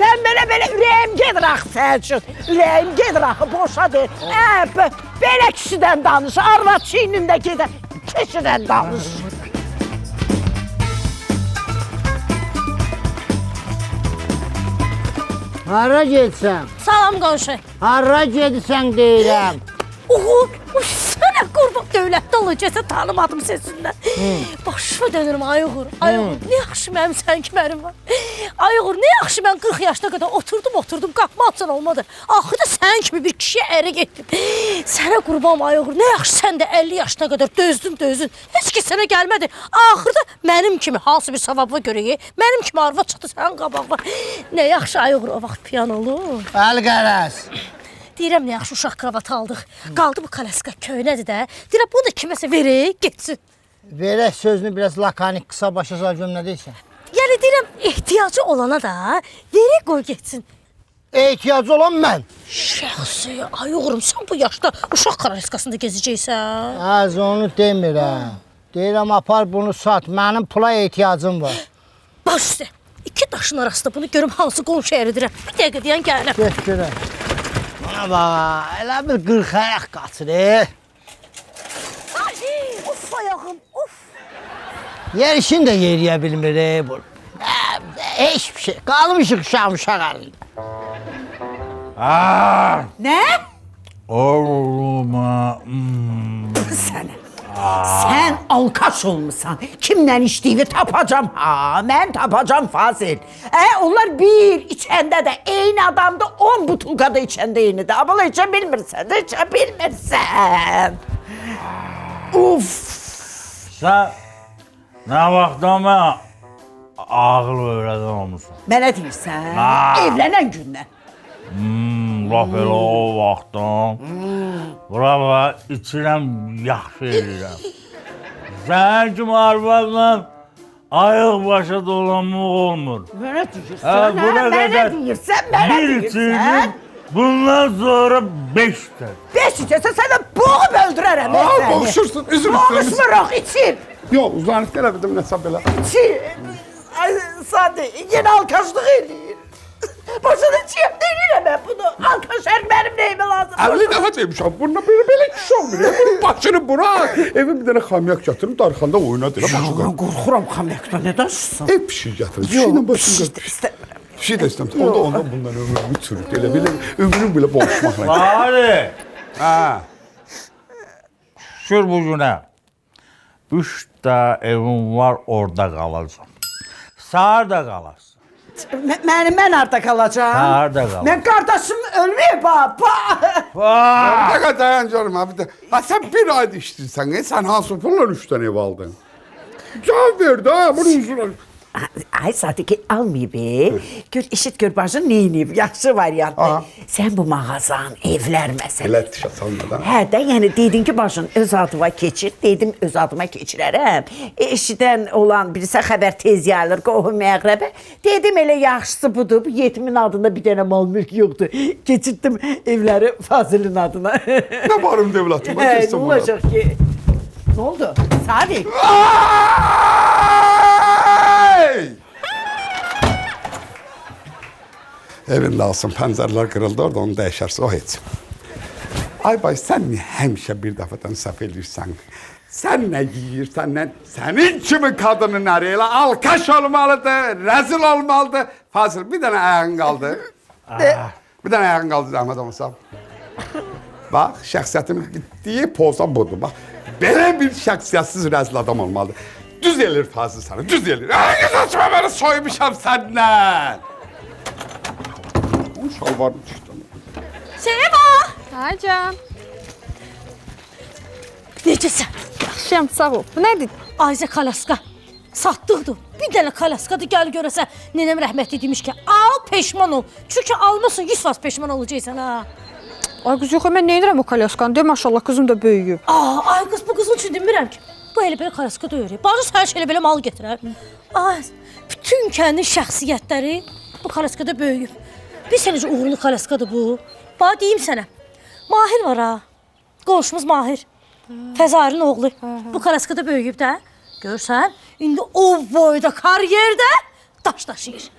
sən belə ürəyim gedir axı sən üçün. Ürəyim gedir axı, boşa deyir. Belə kişidən danış, arvad çiynində gedir, kişidən danış. Hara getsən? Salam qonşu. Hara gedirsən deyirəm. Uğur, sənə qurban dövlətdə olacaqsa tanımadım sesindən. Başıma dönürüm ay Uğur. Ay Uğur, nə yaxşı mənim sən kimərim var. Ay Uğur, nə yaxşı mən 40 yaşına qədər oturdum, qapma olmadı. Axırda sən kimi bir kişiyə ərə getdim. Sənə qurban ay Uğur, nə yaxşı sən də 50 yaşına qədər dözdün. Heç ki sənə gəlmədi. Axırda mənim kimi hansı bir savabına görə, mənim kimi arvad çıxdı sənin qabağına. Nə yaxşı ay Uğur, o vaxt piyan olur. Əl-qərəz. Deyirəm nə yaxşı uşaq kravatı aldıq. Qaldı bu kalaska köynədir də. Deyirəm bunu da kiməsə verək, getsin. Verək sözünü biraz lakanik, qısa başa sal nə deyirsən? Yəni deyirəm ehtiyacı olana da verək qoy getsin. Ehtiyacı olan mən. Şəxsi, ay oğlum sən bu yaşda uşaq kalaskasında gezəcəksən. Az onu demirəm. Deyirəm apar bunu sat, mənim pula ehtiyacım var. Baş üstə, iki daşın arasında bunu görüm hansı qonşu əridirəm. Bir dəqiqə deyən gələm. Get görəm. Bana bax, elə bir 40 ayaq qaçır, Of ayağım, of. Yer işini də yeriyə bilmir, bu. Heç bir şey, qalmışıq uşaq əlində. Nə? Oğluma. Sən alkaş olmusan. Kimlə içdiyini tapacam ha. Mən tapacam Fazil. Onlar bir içəndə də eyni adamda 10 butulkada içəndə eynidir. Amma içə bilmirsən, içə bilmirsən. Uf. Sən nə vaxtdan mən ağıl öyrədən olmuşsun? Mənə deyirsən, evlənən gündən. Laf elə o vaxtdan. Bravo, içirəm, yaxşı edirəm. Sən kimi arvadla ayıq başa dolanmaq olmur. Mənə deyirsən, mənə deyirsən. Bir içirdim, bundan sonra 5 tək. 5 içirsən, sənə boğub öldürərəm. Boğuşursun, üzüm Boğuşmuruq, içir. Yox, uzanıb gələbildim nəsə belə. İçir. Ay, Sadi, yenə alkaşlıq eləyir. Başını içiyəm, deyirəm mən bunu. Alkaşər mənim neyimə lazım? 50 dəfə demişəm, bununla belə kişi olmur. Bunun başını bırak. Evin bir dənə xamyak gətirim, darxanda oyuna deyirəm. Mən qorxuram xamyakdan, nə danışırsan? Ev pişir gətirim, pişirlə başını götür. İstəmirəm. Pişir də istəmirəm. Ondan bundan ömrümü çürük. Elə belə ömrüm belə boğuşmaqla. Bari. Şükür bu günə. 3 də evim var, orada qalacam. Sağır da qalasın. Mən harda qalacam? Harda qalacam? Mən qardaşım ölməyib ha. Ne kadar dayan canım abi de. Ha sen bir ayda iştirsən, sen hansı pulla 3 tane ev aldın? Cevap verdi ha, bunu uzun. Ay Sadık almayıb. Gör, eşit gör bacın neyinib, yaxşı variantı. Sən bu mağazan, evlər məsələ. Elə tişə salmadan. Hə də, yəni dedin ki bacın öz adıma keçir, dedim öz adıma keçirərəm. Eşidən olan birisə xəbər tez yayılır, qohum məğrəbə. Dedim elə yaxşısı budur, bu yetimin adında bir dənə mal mülk yoxdur. Keçirdim evləri Fazilin adına. Ne varım devlatıma kestim Ne bunu. olacaq ki? Ne oldu? Sadık. Evin lazım, pəncərlər qırıldı orada, onu dəyişərsə o heç. Ay bay, sən niyə həmişə bir dəfədən səhv edirsən? Sən nə yeyirsən, sənin kimi kadının əri elə alkaş olmalıdır, rəzil olmalıdır. Fazil, bir dənə ayağın qaldı. Bir dənə ayağın qaldı zəhmət olmasa. Bax, şəxsiyyətimin gitdiyi poza budur. Bax, belə bir şəxsiyyətsiz rəzil adam olmalıdır. Düz elir Fazıl sana, düz elir. Ay, saçma beni soymuşam senden. Bu şalvarını çıktı. Seva! Hacam. Necəsən? Yaxşıyam, sağ ol. Bu nədir? Ayzə kalaska. Satdıqdır. Bir dənə kalaskadır, gəl görəsən. Nənəm rəhmətli demiş ki, al peşman ol. Çünki almasın 100% peşman olacaqsan ha. Ay qız yox, mən nə edirəm o kalyaskanı? De maşallah qızım da böyüyüb. Ay qız bu qızın üçün demirəm ki. Bu elə belə kalaska döyür. Bacı hər şey elə belə mal gətirər. Ay, bütün kəndin şəxsiyyətləri bu kalaskada böyüyüb. Bir sənəcə uğurlu kalaskadır bu. Bax deyim sənə. Mahir var ha. Qonşumuz Mahir. Fəzarın oğlu. Bu kalaskada böyüyüb də. Görsən, indi o boyda karyerdə daş daşıyır.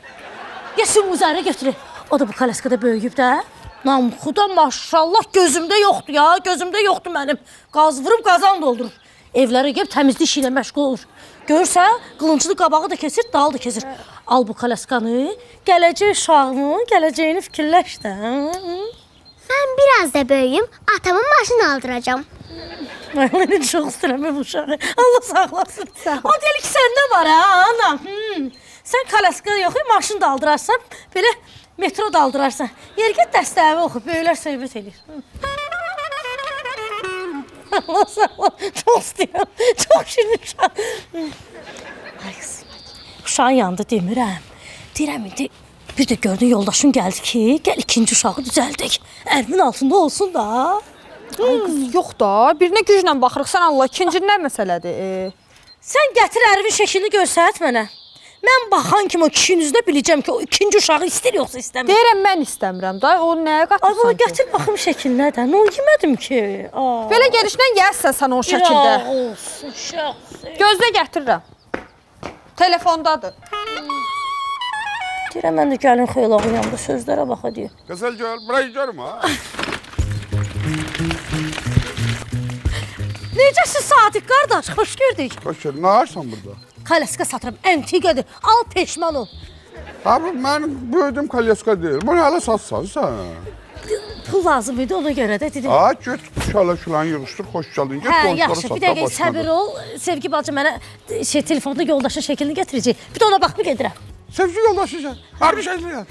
Ya sümüzəri götürür. O da bu kalaskada böyüyüb də. Namxuda maşallah gözümdə yoxdur ya. Gözümdə yoxdur mənim. Qaz vurub qazan doldurur. Evlərə gəlib təmizlik işi ilə məşğul olur. Görsən, qılıncını qabağı da kesir, dalı da kesir. Al bu kalaskanı, gələcək uşağının gələcəyini fikirləş də. Mən biraz da böyüyüm, atamın maşını aldıracağım. Mən çox istəyirəm bu uşağı. Allah saxlasın. O delik səndə var ha, anam. Sən kalaska yox, maşın da aldırarsan, belə metro da aldırarsan. Yergət dəstəvi oxu, böyüklər söhbət eləyir. Allah saxlasın, çox istəyirəm. Çox şirin uşaq. Ay qızım, uşağın yanında demirəm. Deyirəm indi, bir də gördün yoldaşın gəldi ki, gəl ikinci uşağı düzəldək. Əlmin altında olsun da. Ay qız, yox da. Birinə güclə baxırıq. Sən Allah, ikinci nə məsələdir? Sən gətir ərvin şəklini göstərt mənə. Mən baxan kimi o kişinin üzünə biləcəm ki, o ikinci uşağı istəyir yoxsa istəmir. Deyirəm mən istəmirəm da. O nəyə qatırsan ki? Ay, bunu gətir baxım şəklinə də. Nə yemədim ki? Belə gəlişlə gəlsən sən o şəkildə. Ya olsun, şəxsi. Gözlə gətirirəm. Telefondadır. Deyirəm, mən də gəlin xeylağı yanında sözlərə baxa deyə. Qızıl göl, burayı görüm ha. Necəsin Sadiq qardaş? Xoş gördük. Xoş gördük. Nə arsan burada? Kalaska satıram, əntiqədir. Al peşman ol. Abi, mənim böyüdüm kalyaska deyil. Bunu hələ satsan sən. Pul lazım idi, ona görə də dedim. Ha, göt şalan yığışdır, xoş gəldin. Get qonşuları yaxşı, sat. bir dəqiqə səbir ol. Sevgi bacı mənə telefonda yoldaşın şəklini gətirəcək. Bir də ona baxıb gedirəm. Sevgi yoldaşı sən. Harbi şeyler.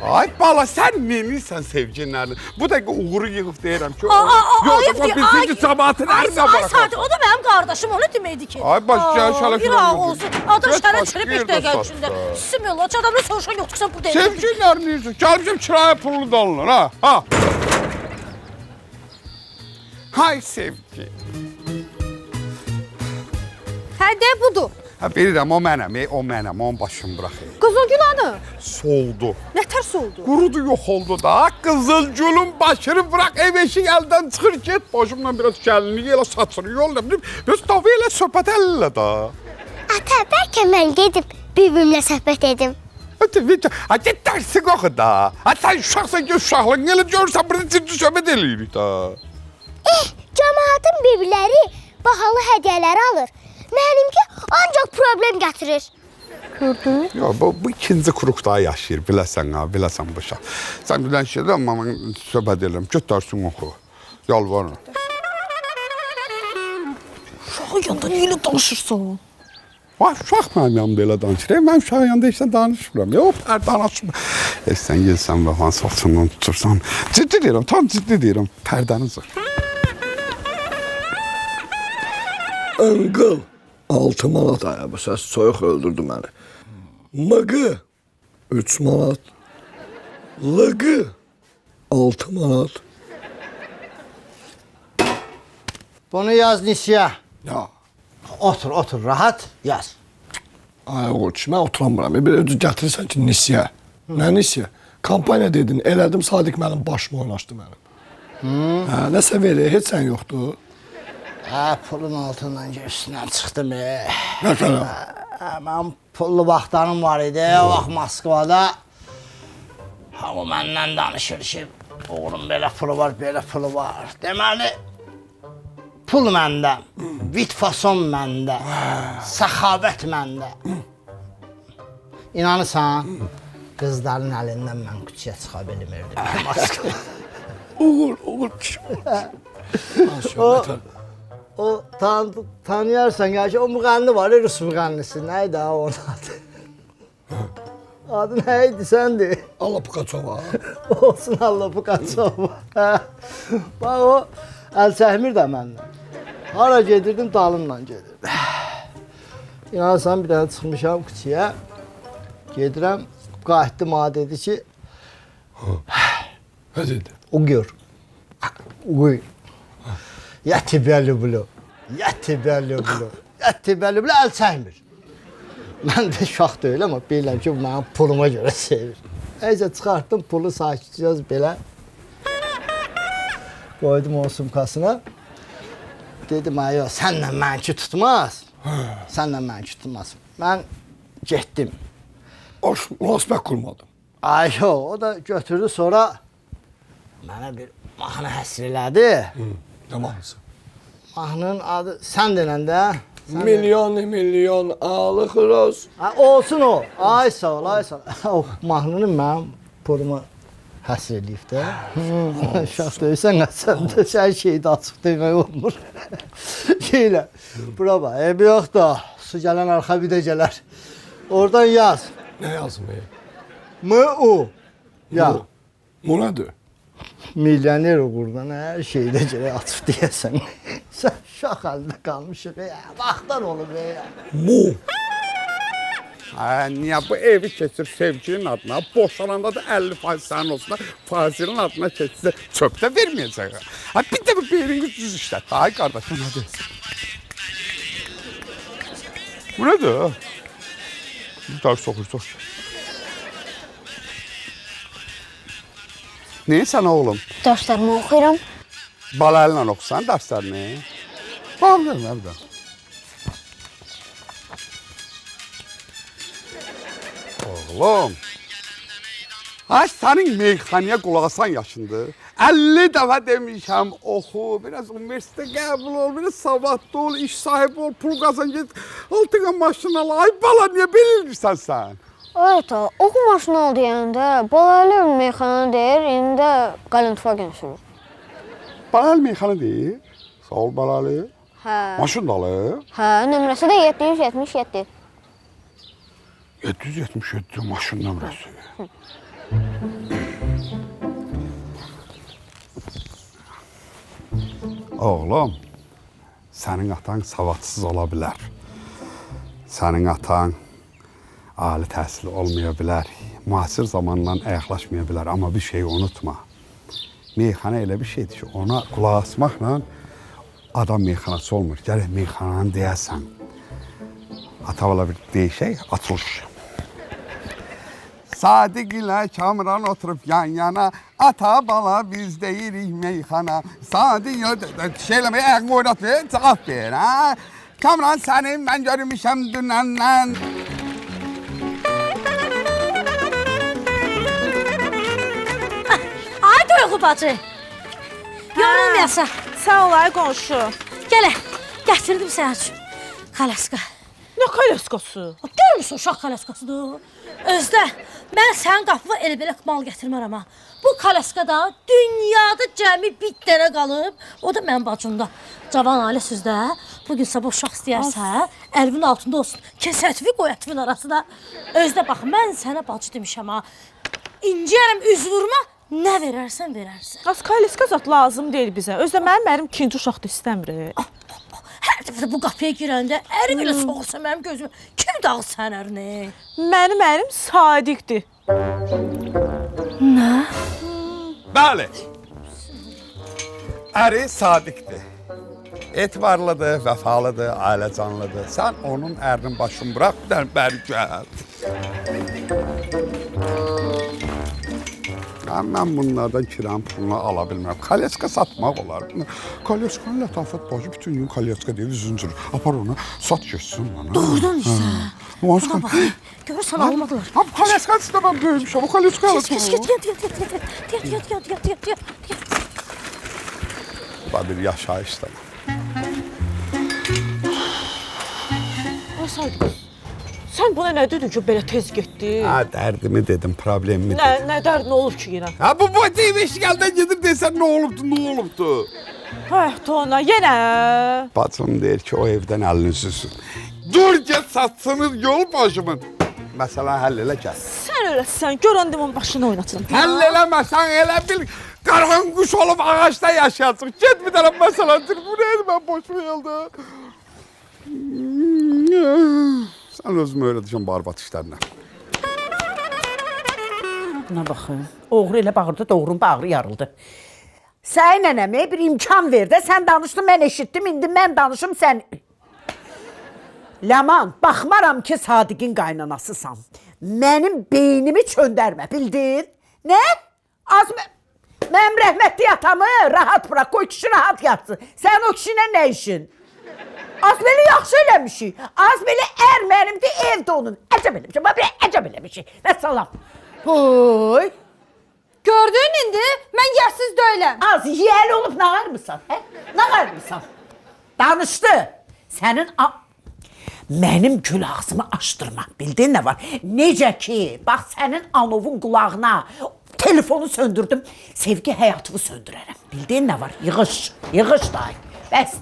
Ay bala, sən neynirsən sevginlərini? Bu dəqiqə uğuru yığıb deyirəm ki... Ayıbdır, birinci cəmatın əlinə bıraxaq. Ay Sadiq, o da mənim qardaşım, o nə deməkdir ki? Ay baş, gəl şələ Bir ağ olsun, adam şələ çirib bir dəqiqə şələ içində. Sizim yolla, adamla soruşan yoxdur, sən burada eləyir. Sevginlərini yiyirsən, gəlmişəm kirayə pulunu da alınır, ha? Hay sevgi. Hə, de budur. Ha, bilirəm, o mənəm, onun başını bıraxayım. Qızılgül hanı? Soldu. Nətər soldu? Qurudu, yox oldu da. Qızılgülün başını bırak, ev eşik əldən çıxır, get başımla biraz gəlinlik elə saçını yol, nə bilim, biraz davı elə söhbət əllə da. Ata, bəlkə mən gedib bir-birimlə söhbət edim. Ha, get dərsi qoxu da. Ha, sən uşaqsan, göz uşaqlığın, elə görürsən, burada ciddi söhbət eləyirik da. Cəmaatın bir-birləri bahalı hədiyyələri alır. Mənimki ancaq problem gətirir. Gördün? Ya, bu ikinci kuruqda yaşayır, biləsən ha, biləsən bu uşaq. Sən bilən şeydə, amma mən söhbət edirəm, göt dərsini oxu. Yalvarın. Uşağın yanında neyle danışırsan? Vay, uşaq mənim yanımda elə danışır. Mən uşağın yanında heç danışmıram. Yox, pərdən açmıram. Sən gelsən və falan saçından tutursan. Ciddi deyirəm, tam ciddi deyirəm. Pərdəni zır. Əngıl. 6 manat aya, bu səs soyuq öldürdü məni. Mıqı 3 manat. Lıqı 6 manat. Bunu yaz Nisya. Ya. Otur, rahat yaz. Ay o kişi, mən oturamıram. Bir ödü gətirirsən ki, Nisya. Nə Nisya? Kampaniya dedin, elədim, Sadiq mənim başıma oynaşdı mənim. Hə, nəsə verir, heç sən yoxdur. Pulun altından üstündən çıxdım. Məsələn? Mənim pullu vaxtlarım var idi, o vaxt Moskvada. Hamı məndən danışır ki, oğlum belə pulu var, belə pulu var. Deməli, pul məndə, vitfason məndə, səxavət məndə. İnanırsan, qızların əlindən mən küçəyə çıxa bilmirdim. Uğur kişi. O tanıyarsan gerçi o müğənni var, Rus müğənnisi. Neydi ha onun adı? Adı neydi səndir? Allah Pugaçova. Olsun Allah Pugaçova. Bax o əl çəkmir də məndən. Hara gedirdim dalımla gedirdim. İnanırsan bir dənə çıxmışam küçəyə. Gedirəm, qayıtdı mənə dedi ki, nə dedi? Uyur. Uyur. Yətibəlübülü. Yətibəlübülü. Yətibəlübülü əl çəkmir. Mən də şax deyil amma bilirəm ki, bu mənim puluma görə sevir. Nəyəcə çıxartdım pulu sakitcəz belə. Qoydum onun sumkasına. Dedim, ayo, sənlə mənki tutmaz. Sənlə mənki tutmaz. Mən getdim. Münasibət qurmadım. Ayo, o da götürdü sonra mənə bir mahnı həsr elədi. Nə mahnısı? Mahnının adı sən denəndə. Milyon ağlı xiroz. Olsun o. Ay sağ ol, ay sağ ol. O mahnını mənim puluma həsr eləyib də. Şax deyirsən, səndə hər şeydə açıq demək olmur. Şeylə, bura bax, ev yox da, su gələn arxa bir də gələr. Oradan yaz. Nə yazım? M-U. Ya. Bu nədir? Milyoner uğurdan hər şeydə gələk açıq deyəsən. Sən şax halinde kalmışıq ya. Vaxtlar olub ya. Mu. Niye bu evi keçir sevginin adına, boşananda da 50% sənin olsun da fazilin adına keçirsə çöpdə verməyəcək. Bir də bu beyniniz düz işlət. Ay qardaşım, hadi. Bu nədir? Bir daha soxur. Neyin sən oğlum? Dərslərimi oxuyuram. Bala əlinlə oxusan dərslərini? Bağlayalım, nəbdə. Oğlum, ay sənin meyxanaya qulaq asan yaşındır. 50 dəfə demişəm, oxu, biraz universitetə qəbul ol, biraz savadlı ol, iş sahibi ol, pul qazan, get, altına maşın al. Ay bala, niyə bilirsən sən? Evet, oxu maşını al deyəndə, balalı meyxana deyir, indi də Qalentfagen sürür. Balalı meyxana deyir? Sağ ol balalı. Hə. Maşın da alır? Hə, nömrəsi də 777. 777 maşın nömrəsi. Oğlum, sənin atan savadsız ola bilər. Sənin atan ali təhsil olmaya bilər. Müasir zamanla ayaqlaşmaya bilər. Amma bir şeyi unutma. Meyxana elə bir şeydir ki, ona qulaq asmaqla adam meyxanası olmur. Gələk meyxananı deyəsən. Atavala bir deyişək, açılış. Sadiq ilə Kamran oturub yan yana, ata bala biz deyirik meyxana. Sadiq şeyləməyə ayağını oynat ver, cavab ver. Ha? Kamran səni mən görmüşəm dünəndən. Ay Duyğu bacı. Yorulmayasan. Sağ ol ay qonşu. Gələ, gətirdim sənin üçün. Kalaska. Nə kalaskası? Görmüsün uşaq kalaskasıdır. Özdə, mən sənin qapıma elə belə mal gətirmərəm ha. Bu kalaskada dünyada cəmi bir dənə qalıb. O da mənim bacımda. Cavan ailə sözdə. Bugün sabah uşaq istəyərsə, əlvin altında olsun. Kəsətvi qoy ətvin arasına. Özdə bax, mən sənə bacı demişəm ha. İnciyərəm üz vurma. Nə verərsən, verərsən. Az kalaska zat lazım deyil bizə. Özdə mənim ikinci uşaq da istəmir. Hər dəfə bu qapıya girəndə əri belə soğursa mənim gözümə. Kim dağ sən ərini? Mənim Sadiqdir. Nə? Bəli. Əri Sadiqdir. Etibarlıdır, vəfalıdır, ailəcanlıdır. Sən onun ərinin başını bırak, bir dənə bəri gəl. Mən bunlardan kiram pulunu ala bilmirəm. Kalyaska satmaq olar. Kalyaskanın lətafət bacı bütün gün kalyaska deyir, zincir. Apar onu, sat geçsin bana. Doğrudan isə. Buna bax, görürsən almadılar. Ha, bu kalyaskanın üstündə mən böyümüşəm, o kalyaska alacaq. Get. Bu bir yaşayış da. Sadiq, Sən buna nə dedin ki, belə tez getdi? Ha, dərdimi dedim, problemimi dedim. Nə dərd, nə olub ki yenə? Ha, bu TV işgaldan gedir desən nə olubdu? Hə, Tona, yenə. Bacım deyir ki, o evdən əlini süzsün. Dur get satsınız yol başımın. Məsələn, həll elə gəl. Sən eləsən, görəndə onun başını oynatın. Həll eləməsən, elə bil qarğan quş olub ağaçda yaşayacaq. Get bir dənə məsələn, bu neydi, mən boşum yolda. Sən özümü öyrədəcəm barbat işlərinə. Buna baxın, oğru elə bağırdı, doğrun bağrı yarıldı. Sən nənəmə bir imkan ver də, sən danışdın, mən eşitdim, indi mən danışım, sən... Ləman, baxmaram ki, Sadiqin qaynanasısan. Mənim beynimi çöndərmə, bildin? Nə? Mənim rəhmətli atamı rahat bırak, qoy kişi rahat yatsın. Sən o kişinə nə işin? Az belə yaxşı eləmişik. Az belə mənimdir, evdə onun. Əcəb eləmişik, əcəb eləmişik. Vəssalam. Hoy. Gördün indi, mən yersiz deyiləm. Az yiyəli olub nağarmısan, hə? Nağarmısan. Danışdı. Sənin... Mənim gül ağzımı açdırma, bildin nə var? Necə ki, bax sənin anovun qulağına telefonu söndürdüm, sevgi həyatımı söndürərəm. Bildin nə var? Yığış day. Bəs.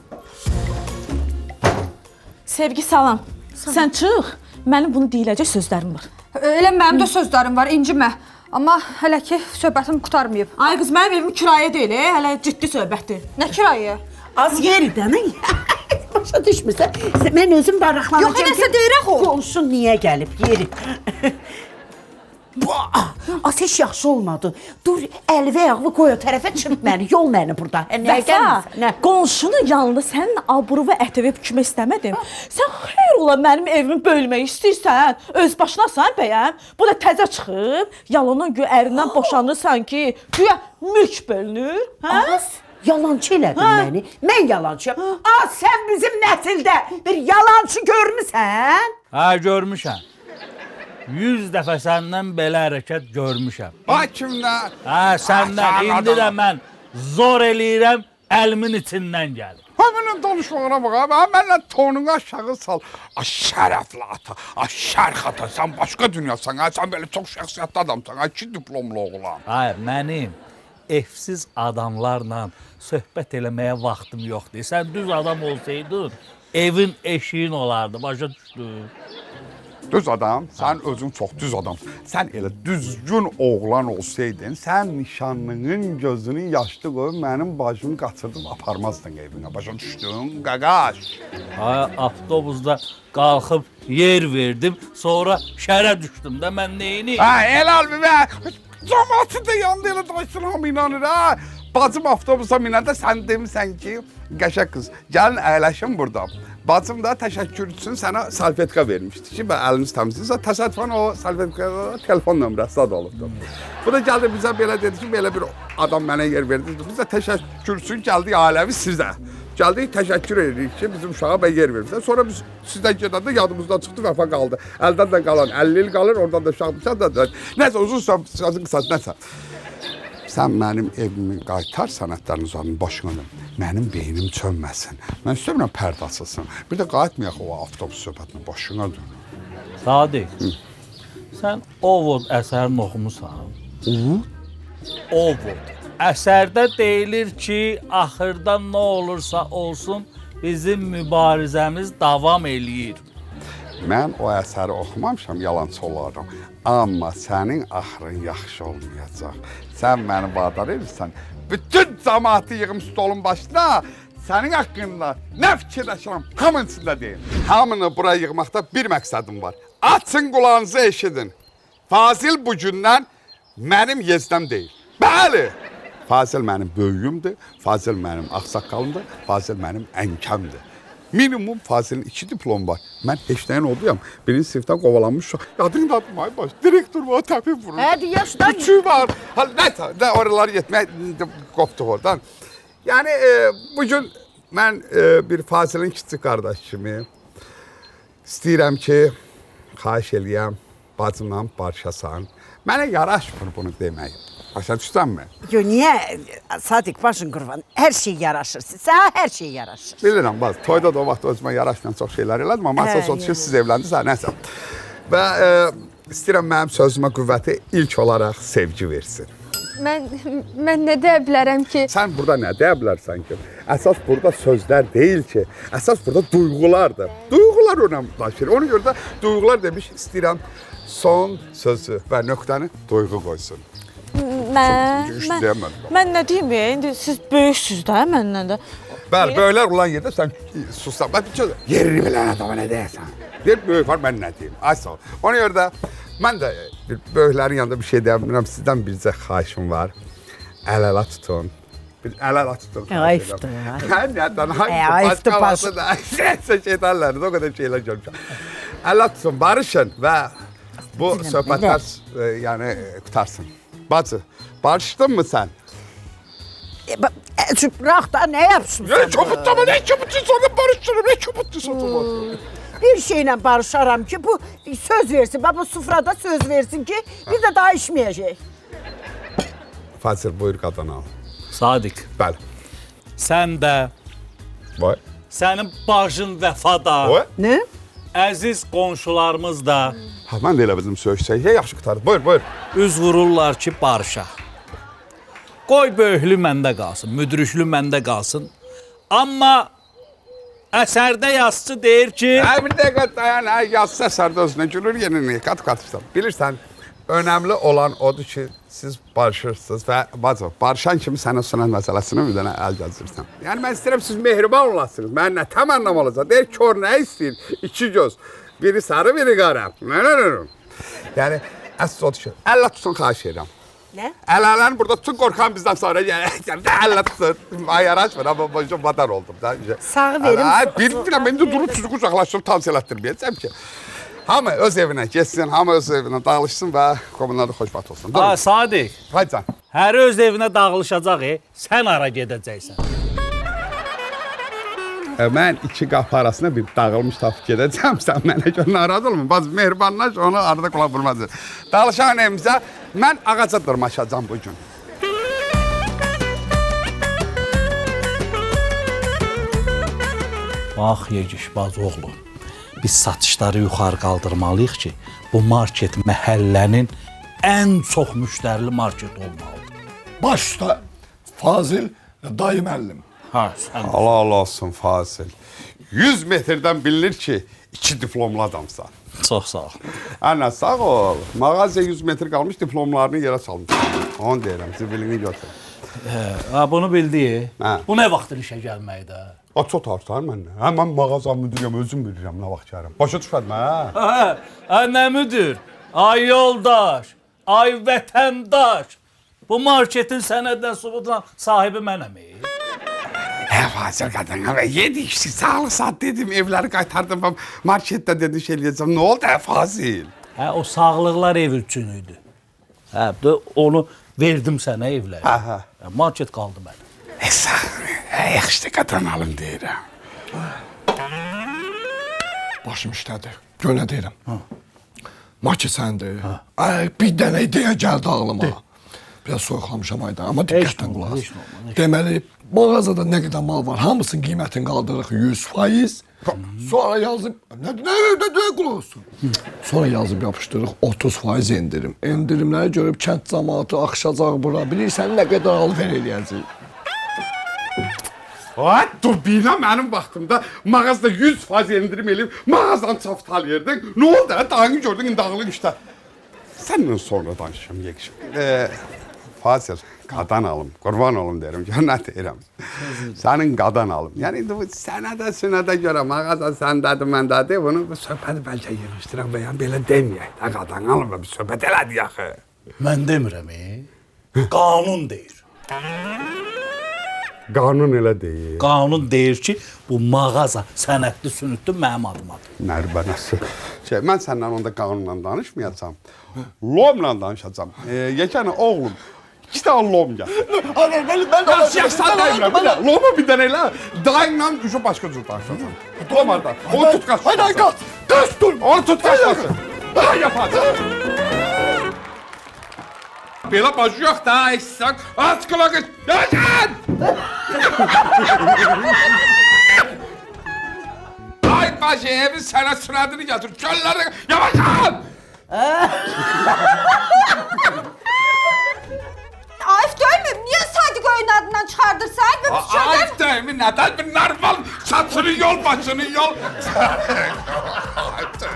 Sevgi salam. Sən çıx, mənim bunu deyiləcək sözlərim var. Elə mənim də sözlərim var, incimə. Amma hələ ki, söhbətim qutarmayıb. Ay qız, mənim evim kirayə deyil, hələ ciddi söhbətdir. Nə kirayə? Az yeridən, başa düşmürsən. Mən özüm daraqlanacağım. Yox, nəsə deyirək o. Qonşun niyə gəlib, yeri. Az heç yaxşı olmadı. Dur, əli və ayaqlı qoy o tərəfə çırp məni, yol məni burada. Vəfa, qonşunun yanında sənin aburu və ətəvi bükmək istəmədim. Sən xeyr ola mənim evimi bölmək istəyirsən, öz başınasan bəyəm. Bu da təzə çıxıb, yalanın güya ərindən boşanırsan ki, güya mülk bölünür. Yalancı elədin məni. Mən yalancıyam. Sən bizim nəsildə bir yalancı görmüsən? Hə, görmüşəm. 100 dəfə səndən belə hərəkət görmüşəm. Bax kimdən? Hə, səndən. İndi də mən zor eləyirəm, əlimin içindən gəlir. Ha, mənlə danışmağına bax, ha, mənlə tonunu aşağı sal. Şərəfli ata, şərx ata, sən başqa dünyasan, ha, sən belə çox şəxsiyyətli adamsan, ha, 2 diplomlu oğlan. Hayır, mənim evsiz adamlarla söhbət eləməyə vaxtım yoxdur. Sən düz adam olsaydın, evin eşiğin olardı, başa düşdün. Düz adam, sən özün çox düz adamsın. Sən elə düzgün oğlan olsaydın, sən nişanlının gözünün yaşlı qoyub mənim bacımı qaçırdıb aparmazdın evinə. Başa düşdün, qaqaş. Ay, avtobusda qalxıb yer verdim, sonra şərə düşdüm də mən neyini? Hə, elə albümə, cəmatı da yandı elə daşsın hamı inanır, ha. Bacım avtobusa minəndə sən demisən ki, qəşək qız, gəlin əyləşin burada. Bacım da təşəkkür üçün sənə salfetka vermişdi ki, əliniz təmizləyirsə, təsadüfən o salfetkada telefon nömrəsi adı olubdu. Bu da gəldi bizə belə dedi ki, belə bir adam mənə yer verdi. Biz də təşəkkür üçün gəldik ailəvi sizə. Gəldik, təşəkkür edirik ki, bizim uşağa yer vermişsən. Sonra biz sizdən gedəndə yadımızdan çıxdı, vəfa qaldı. Əldən də qalan 50 il qalır, oradan da uşaq bıçaq da. Nəsə, uzun sözün qısası, nəsə. Sən mənim evimi qaytar sənətlərin uzanın başına. Mənim beynim çönməsin. Mən istəmirəm pərdə açılsın. Bir də qayıtmayaq o avtobus söhbətinə başına dön. Sadiq, sən Ovod əsərini oxumusan. Ovod. Əsərdə deyilir ki, axırda nə olursa olsun, bizim mübarizəmiz davam eləyir. Mən o əsəri oxumamışam, yalançı olaram. Amma sənin axırın yaxşı olmayacaq. Sən məni vadar edirsən, bütün cəmaatı yığım stolun başına, sənin haqqında nə fikirləşirəm, hamının içində deyil. Hamını bura yığmaqda bir məqsədim var. Açın qulağınızı eşidin. Fazil bu gündən mənim yeznəm deyil. Bəli, Fazil mənim böyüyümdür, Fazil mənim ağsaqqalımdır, Fazil mənim ənkəmdir. Minimum Fazilin 2 diplom var. Mən heç nəyin olduyam. Birinci sinifdən qovalanmış. Yadın dadım ay baş. Direktor var, təpin vurur. Hadi yaşdan. Üçü var. Nəysə, oraları yetmək qopduq oradan. Yəni, bugün mən bir Fazilin kiçik qardaş kimi istəyirəm ki, xahiş eləyəm, bacımla barışasan. Mənə yaraşmır bunu demək. Başa düşsənmi? Yo, niyə? Sadiq, başın qurban, hər şey yaraşır. Sənə hər şey yaraşır. Bilirəm, toyda da o vaxt özümə yaraşmayan çox şeylər elədim, amma əsas o ki, siz evləndiniz, nəsə. Və istəyirəm mənim sözümə qüvvəti ilk olaraq sevgi versin. Mən nə deyə bilərəm ki? Sən burada nə deyə bilərsən ki? Əsas burada sözlər deyil ki, əsas burada duyğulardır. Duyğular önəm daşıyır. Ona görə də duyğular demiş, istəyirəm son sözü və nöqtəni duyğu qoysun. Mən nə deyim, indi siz böyüksüz də məndən də. Bəli, böyüklər olan yerdə sən sussan. Bax, yerini bilən adama nə deyəsən? Deyir, böyük var, mən nə deyim? Ay sağ ol. Ona görə də mən də böyüklərin yanında bir şey deyə bilmirəm. Sizdən bircə xahişim var. Əl-ələ tutun. Bir əl-ələ tutun. Ayıfdır. Nədən? Ayıfdır baş. Şeytanlar, o qədər şeylər görmüşəm. Əl-ələ tutun, barışın və bu söhbətlər yəni qutarsın. Bacı, barışdın mı sən? Bırak da ne yapsın? Ne çabuk ne çabuk sonra barışırım, ne çabuk sonra. Bir şeyle barışaram ki bu söz versin. Bu sufrada söz versin ki bir de daha içmeyecek. Fazıl buyur qadın al. Sadiq. Bəli. Sən də. Vay. Sənin bacın vəfada. Vay. Ne? Əziz qonşularımız da. Ha, mən də elə bizim söhüşsək, yaxşı qutardı. Buyur, buyur. Üz vururlar ki, barışaq. Qoy böyüklü məndə qalsın, müdrişlü məndə qalsın. Amma əsərdə yazıcı deyir ki... Bir dəqiqə dayan, yazıcı əsərdə özünə gülür, yeni qat-qatışdan. Bilirsən, önəmli olan odur ki, siz barışırsınız və bacı, barışan kimi sənə sünət məsələsini bir dənə əl gəzirsən. Yəni, mən istəyirəm, siz mehriban olasınız. Mən nə təmənnam olacaq? Deyir, kör nə istəyir? İki göz. Biri sarı, biri qara. Yəni, əsas odur ki, əllə tutun, xahiş edirəm. Ne? Əl-ələni burada tutun, qorxan bizdən sonra gəlir. Əllə tutun. Ay, yaraşmır, amma boyunca madar oldum. Sağı verim. Bir indi durub sizi qucaqlaşdırıb tavsiyə etdirməyəcəm ki. Hamı öz evinə geçsin, hamı öz evinə dağılışsın və qomunlarda xoşbaxt olsun. Sadiq. Haydi can. Hər öz evinə dağılışacaq, sən ara gedəcəksən. Mən iki qapı arasında bir dağılmış tapıb gedəcəm. Sən mənə görə narazı olma. Bazı mehribanlaş, onu arada qulaq vurmaz. Dağılışan evimizə mən ağaca dırmaşacağım bugün. Bax, Yegişbaz oğlu, biz satışları yuxarı qaldırmalıyıq ki, bu market məhəllənin ən çox müştərili market olmalıdır. Başda Fazil dayı müəllim. Ha, sən. Allah olsun Fazil. 100 metrdən bilinir ki, 2 diplomlu adamsan. Çox sağ ol. Ana sağ ol. Mağazaya 100 metr qalmış diplomlarını yerə salmışsan. Onu deyirəm, zibilini götür. Bunu bildi. Bu nə vaxtdır işə gəlməkdə? Çok tartar məndən. Mən mağaza müdürüyəm, özüm bilirəm nə vaxt gəlirəm. Başa düşmədin, hə? Nə müdür? Ay yoldaş, ay vətəndaş. Bu marketin sənəddən subutla sahibi mənəm. Fazil qadın, yedik, sağlı saat dedim, evləri qaytardım, marketdə dedim şey eləyəcəm. Nə oldu Fazil? O sağlıqlar ev üçün idi. Onu verdim sənə evləri. Market qaldı mənim. Yaxşı qadın alım deyirəm. Başım işlədi. Gör nə deyirəm. Market səndir. Bir dənə ideya gəldi ağlıma. Biraz soyuqlamışam ayda, amma diqqətlə qulaq as. Deməli, mağazada nə qədər mal var, hamısının qiymətini qaldırırıq 100%. Sonra yazıb, nə qulaq olsun? Sonra yazıb yapışdırırıq 30% endirim. Endirimləri görüb kənd cəmaatı axışacaq bura. Bilirsən nə qədər alver eləyəcək. Dur, bina mənim vaxtımda mağazada 100% endirim eləyib, mağazanı çaftalayırdın. Nə oldu? Dağını gördün, dağılıq işdə. Səndən sonra danışım, Yekşim. Fazil, qadan alım, qurban olum derim, gör nə deyirəm. Sənin qadan alım. Yəni, sənədə, sünədə görə mağaza səndədir, məndədir, bunu söhbəti bəlkə yığışdıraq və yəni belə deməyək. Qadan alım və bir söhbət elədik yaxı. Mən demirəm, qanun deyir. Qanun elə deyir. Qanun deyir ki, bu mağaza sənədli sünüdlü mənim adımadır. Nərbənəsi. Mən səndən onda qanunla danışmayacam. Lomla danışacam. Yeganə oğlum, 2 dənə lom gəl. Yaxşı, lomu bir dənə elə. Dayınla üçü başqa cür danışacam. Lom arada. Onu tut qaç. Hayır, qaç. Qaç dur. Onu tut qaçmasın. Daha yapacaq. Belə başı yox da, eşsən. Aç qulağı. Yaşan! Ay bacı evin sana sıradını getir. Gölleri yavaşlan. Arif dövmeyeyim. Niye Sadiq oyun adından çıxardırsan? Və biz şöyle... Arif değil mi? Neden bir normal saçını yol, başını yol. Arif değil.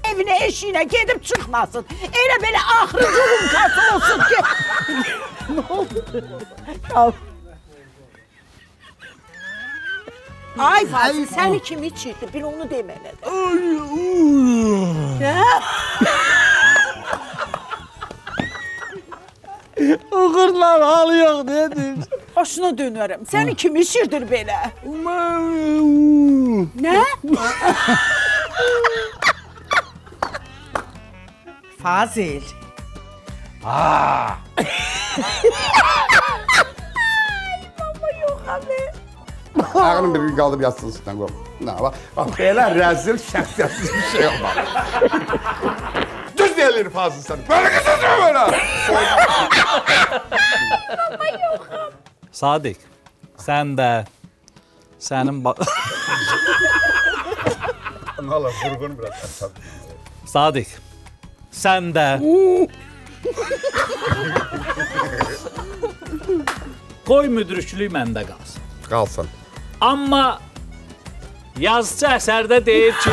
Evine eşiğine gedib çıxmasın. Elə belə axırıncı rumkası olsun ki. Ne oldu? Ya. Ay Fazıl, səni kim içirdi? Bir onu demənə. Uğurlar halı yox dedim. Başına dönərəm. Səni kim içirdir belə? Nə? Fazil. Baba yox abi. Ağının bir gün qalıb yatsın üstündən qoy. Bak, belə rəzil, şəxsiyyətsiz bir şey olmaz. Düz deyilir Fazıl sən. Böyle kızısın böyle. Sadiq, sən də sənin Ne olur, vurgun biraz. Sadiq, sən də qoy müdürçülük məndə qalsın. Qalsın. Amma yazıcı əsərdə deyir ki,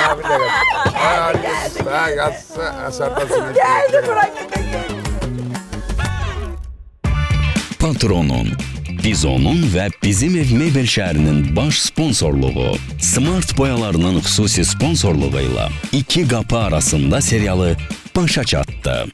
Abi de gel. Geldi bırak. Patronun, Bizonun və Bizim Ev Mebel şəhərinin baş sponsorluğu, Smart boyalarının xüsusi sponsorluğu ilə iki qapı arasında serialı başa çatdı.